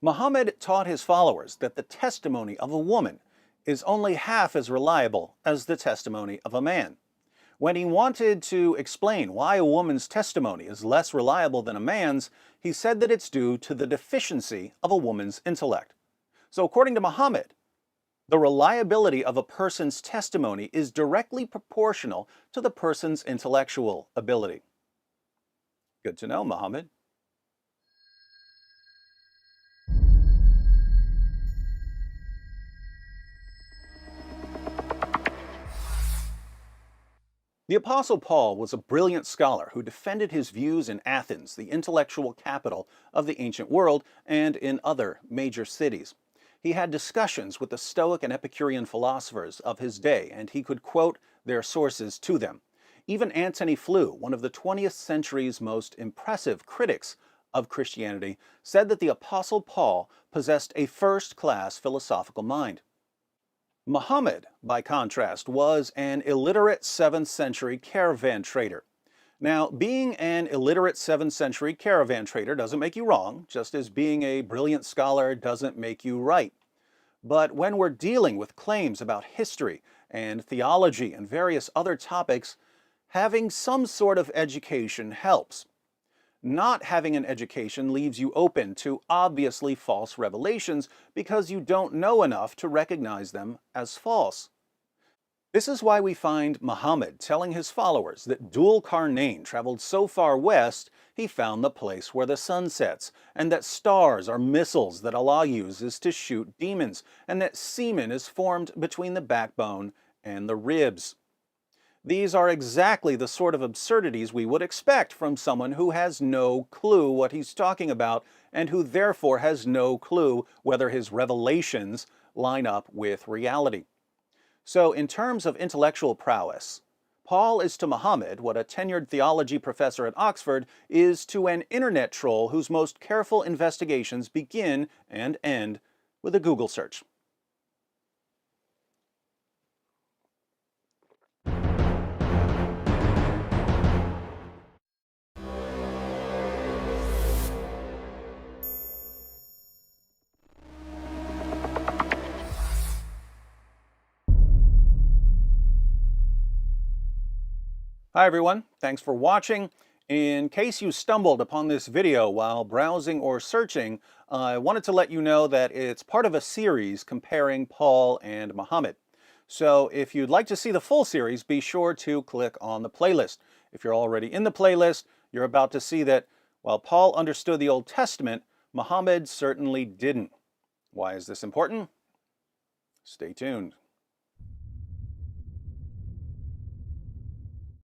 Muhammad taught his followers that the testimony of a woman is only half as reliable as the testimony of a man. When he wanted to explain why a woman's testimony is less reliable than a man's, he said that it's due to the deficiency of a woman's intellect. So according to Muhammad, the reliability of a person's testimony is directly proportional to the person's intellectual ability. Good to know, Muhammad. The Apostle Paul was a brilliant scholar who defended his views in Athens, the intellectual capital of the ancient world, and in other major cities. He had discussions with the Stoic and Epicurean philosophers of his day, and he could quote their sources to them. Even Antony Flew, one of the 20th century's most impressive critics of Christianity, said that the Apostle Paul possessed a first-class philosophical mind. Muhammad, by contrast, was an illiterate 7th century caravan trader. Now, being an illiterate 7th century caravan trader doesn't make you wrong, just as being a brilliant scholar doesn't make you right. But when we're dealing with claims about history and theology and various other topics, having some sort of education helps. Not having an education leaves you open to obviously false revelations because you don't know enough to recognize them as false. This is why we find Muhammad telling his followers that Dul-Qarnayn traveled so far west he found the place where the sun sets, and that stars are missiles that Allah uses to shoot demons, and that semen is formed between the backbone and the ribs. These are exactly the sort of absurdities we would expect from someone who has no clue what he's talking about and who therefore has no clue whether his revelations line up with reality. So in terms of intellectual prowess, Paul is to Muhammad what a tenured theology professor at Oxford is to an internet troll whose most careful investigations begin and end with a Google search. Hi everyone, thanks for watching. In case you stumbled upon this video while browsing or searching, I wanted to let you know that it's part of a series comparing Paul and Muhammad. So if you'd like to see the full series, be sure to click on the playlist. If you're already in the playlist, you're about to see that while Paul understood the Old Testament, Muhammad certainly didn't. Why is this important? Stay tuned.